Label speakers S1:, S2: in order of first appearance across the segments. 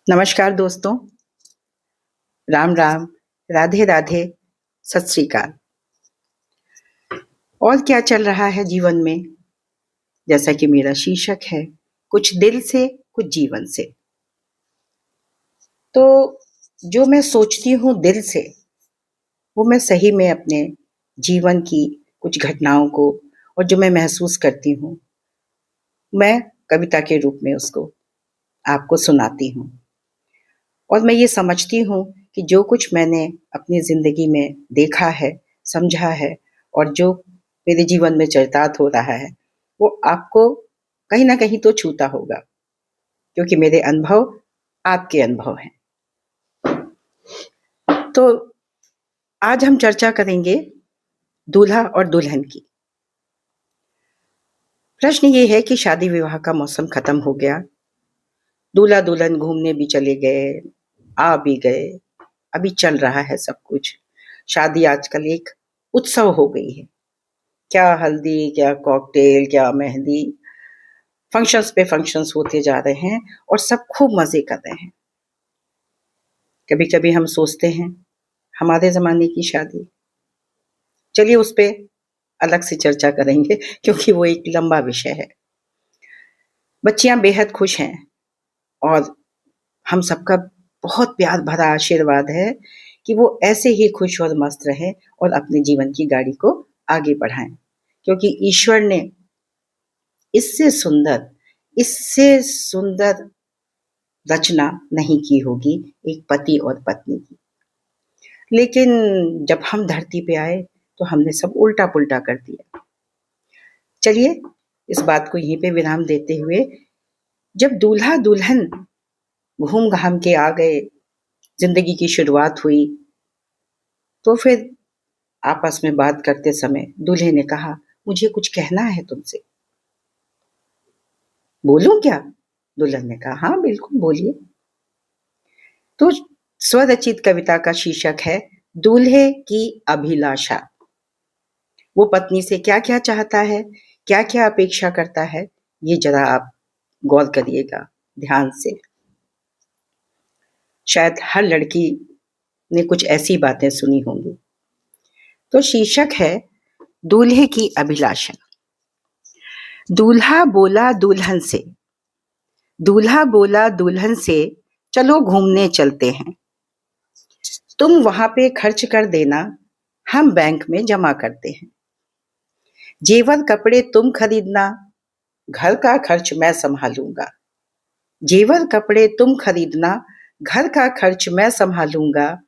S1: नमस्कार दोस्तों, राम राम, राधे राधे, सत श्री अकाल। और क्या चल रहा है जीवन में? जैसा कि मेरा शीर्षक है, कुछ दिल से, कुछ जीवन से। तो जो मैं सोचती हूँ दिल से, वो मैं सही में अपने जीवन की कुछ घटनाओं को और जो मैं महसूस करती हूँ, मैं कविता के रूप में उसको आपको सुनाती हूँ। और मैं ये समझती हूँ कि जो कुछ मैंने अपनी ज़िंदगी में देखा है, समझा है और जो मेरे जीवन में चरितार्थ हो रहा है, वो आपको कहीं न कहीं तो छूता होगा, क्योंकि मेरे अनुभव आपके अनुभव हैं। तो आज हम चर्चा करेंगे दूल्हा और दुल्हन की। प्रश्न ये है कि शादी-विवाह का मौसम खत्म हो गया, दूल्हा-दुल्हन घूमने भी चले गए, आ भी गए, अभी चल रहा है सब कुछ। शादी आजकल एक उत्सव हो गई है। क्या हल्दी, क्या कॉकटेल, क्या मेहंदी, फंक्शंस पे फंक्शंस होते जा रहे हैं और सब खूब मज़े कर रहे हैं। कभी-कभी हम सोचते हैं, हमारे ज़माने की शादी, चलिए उस पे अलग से चर्चा करेंगे क्योंकि वो एक लंबा विषय है। बच्चियाँ बेहद खुश हैं और हम सबका बहुत प्यार भरा आशीर्वाद है कि वो ऐसे ही खुश और मस्त रहें और अपने जीवन की गाड़ी को आगे बढ़ाएँ। क्योंकि ईश्वर ने इससे सुंदर इससे सुंदर रचना नहीं की होगी एक पति और पत्नी की। लेकिन जब हम धरती पे आए तो हमने सब उल्टा-पुल्टा कर दिया। चलिए इस बात को यहीं पे विराम देते हुए जब दूल्हा-दुल्हन घूम-घाम के आ गए, ज़िंदगी की शुरुआत हुई, तो फिर आपस में बात करते समय दूल्हे ने कहा, "मुझे कुछ कहना है तुमसे।" "बोलूँ क्या?" दुल्हन ने कहा, "हाँ, बिल्कुल बोलिए।" तो स्वरचित कविता का शीर्षक है दूल्हे की अभिलाषा। वो पत्नी से क्या-क्या चाहता है, क्या-क्या अपेक्षा करता है, ये ज़रा आप गौर करिएगा ध्यान से। शायद हर लड़की ने कुछ ऐसी बातें सुनी होंगी। तो शीर्षक है दूल्हे की अभिलाषा। दूल्हा बोला दुल्हन से, दूल्हा बोला दुल्हन से, चलो घूमने चलते हैं। तुम वहाँ पे खर्च कर देना, हम बैंक में जमा करते हैं। जेवर कपड़े तुम खरीदना, घर का खर्च मैं संभालूंगा। जेवर कपड़े तुम खरीदना, घर का खर्च मैं संभालूंगा।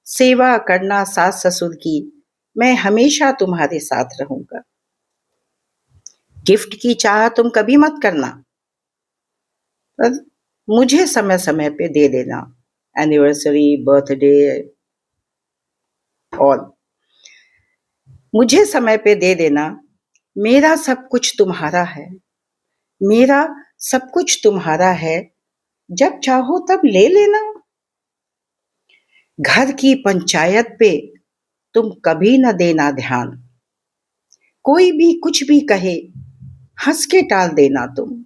S1: सेवा करना सास ससुर की, मैं हमेशा तुम्हारे साथ रहूंगा। गिफ्ट की चाह तुम कभी मत करना, पर मुझे समय समय पे दे देना। एनिवर्सरी, बर्थडे और मुझे समय पे दे देना। मेरा सब कुछ तुम्हारा है, मेरा सब कुछ तुम्हारा है, जब चाहो तब ले लेना। घर की पंचायत पे तुम कभी न देना ध्यान, कोई भी कुछ भी कहे हंस के टाल देना तुम।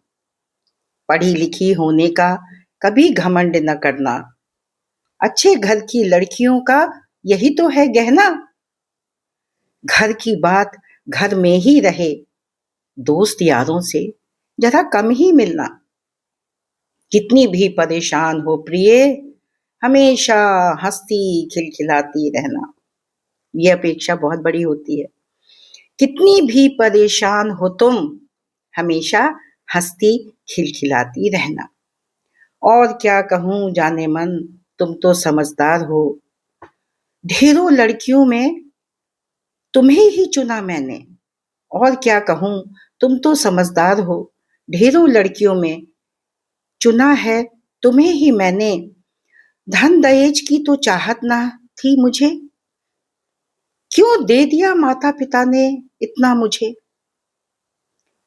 S1: पढ़ी लिखी होने का कभी घमंड न करना, अच्छे घर की लड़कियों का यही तो है गहना। घर की बात घर में ही रहे, दोस्त यारों से जरा कम ही मिलना। कितनी भी परेशान हो प्रिय, हमेशा हंसती खिलखिलाती रहना। ये अपेक्षा बहुत बड़ी होती है। कितनी भी परेशान हो तुम, हमेशा हंसती खिलखिलाती रहना। और क्या कहूँ जाने मन, तुम तो समझदार हो। ढेरों लड़कियों में तुम्हें ही चुना मैंने। और क्या कहूँ, तुम तो समझदार हो। ढेरों लड़कियों में चुना है तुम्हें ही मैंने। धन दहेज की तो चाहत ना थी मुझे, क्यों दे दिया माता पिता ने इतना मुझे।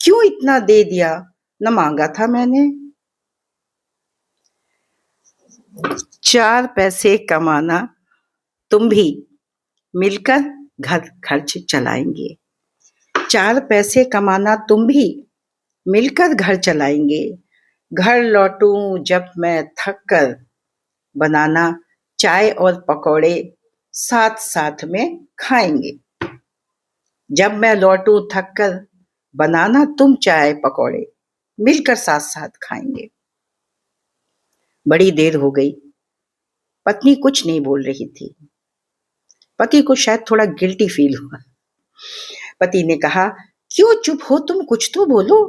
S1: क्यों इतना दे दिया, न मांगा था मैंने। 4 पैसे कमाना तुम भी, मिलकर घर खर्च चलाएंगे। 4 पैसे कमाना तुम भी, मिलकर घर चलाएंगे। घर लौटूं जब मैं थक कर, बनाना चाय और पकौड़े साथ साथ में खाएंगे। जब मैं लौटूं थक कर, बनाना तुम चाय पकौड़े मिलकर साथ साथ खाएंगे। बड़ी देर हो गई, पत्नी कुछ नहीं बोल रही थी। पति को शायद थोड़ा गिल्टी फील हुआ। पति ने कहा, क्यों चुप हो तुम, कुछ तो बोलो।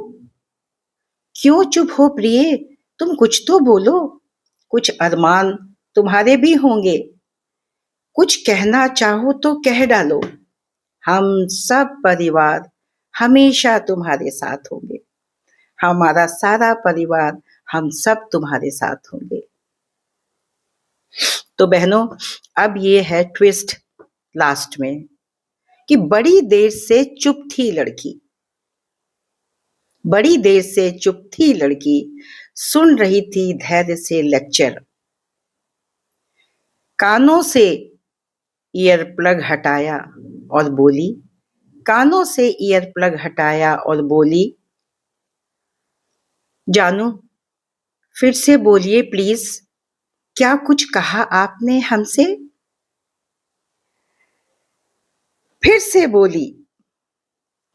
S1: क्यों चुप हो प्रिय, तुम कुछ तो बोलो। कुछ अरमान तुम्हारे भी होंगे, कुछ कहना चाहो तो कह डालो। हम सब परिवार हमेशा तुम्हारे साथ होंगे। हमारा सारा परिवार, हम सब तुम्हारे साथ होंगे। तो बहनों, अब ये है ट्विस्ट लास्ट में कि बड़ी देर से चुप थी लड़की। बड़ी देर से चुप थी लड़की, सुन रही थी धैर्य से लेक्चर। कानों से ईयर प्लग हटाया और बोली, कानों से ईयर प्लग हटाया और बोली, जानू फिर से बोलिए प्लीज, क्या कुछ कहा आपने हमसे? फिर से बोली,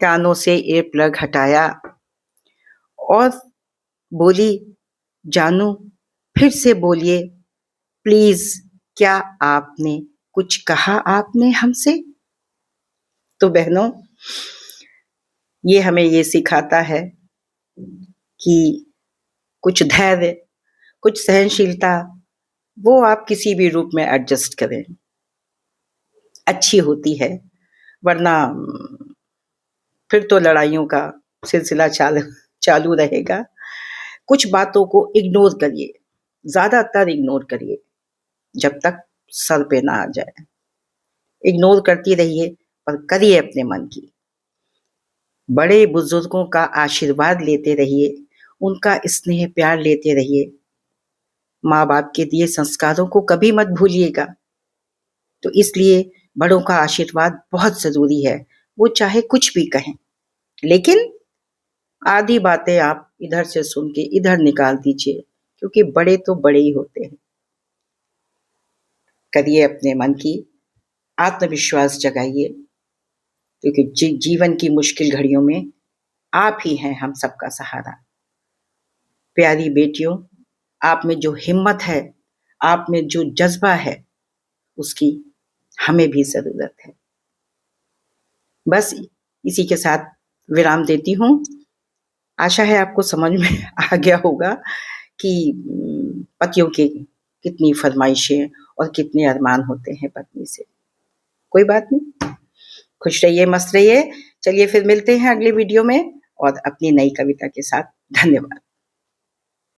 S1: कानों से ईयर प्लग हटाया और बोली, जानू फिर से बोलिए प्लीज, क्या आपने कुछ कहा आपने हमसे? तो बहनों, ये हमें ये सिखाता है कि कुछ धैर्य, कुछ सहनशीलता, वो आप किसी भी रूप में एडजस्ट करें, अच्छी होती है। वरना फिर तो लड़ाइयों का सिलसिला चालू रहेगा। कुछ बातों को इग्नोर करिए, ज्यादातर इग्नोर करिए जब तक सर पे ना आ जाए। इग्नोर करती रहिए पर करिए अपने मन की। बड़े बुजुर्गों का आशीर्वाद लेते रहिए, उनका स्नेह प्यार लेते रहिए। माँ बाप के दिए संस्कारों को कभी मत भूलिएगा। तो इसलिए बड़ों का आशीर्वाद बहुत जरूरी है। वो चाहे कुछ भी कहें, लेकिन आधी बातें आप इधर से सुन के इधर निकाल दीजिए, क्योंकि बड़े तो बड़े ही होते हैं। करिए अपने मन की, आत्मविश्वास जगाइए, क्योंकि जीवन की मुश्किल घड़ियों में आप ही हैं हम सबका सहारा। प्यारी बेटियों, आप में जो हिम्मत है, आप में जो जज्बा है, उसकी हमें भी जरूरत है। बस इसी के साथ विराम देती हूँ। आशा है आपको समझ में आ गया होगा कि पतियों के कितनी फरमाइशें और कितने अरमान होते हैं पत्नी से। कोई बात नहीं, खुश रहिए, मस्त रहिए। चलिए फिर मिलते हैं अगले वीडियो में और अपनी नई कविता के साथ। धन्यवाद।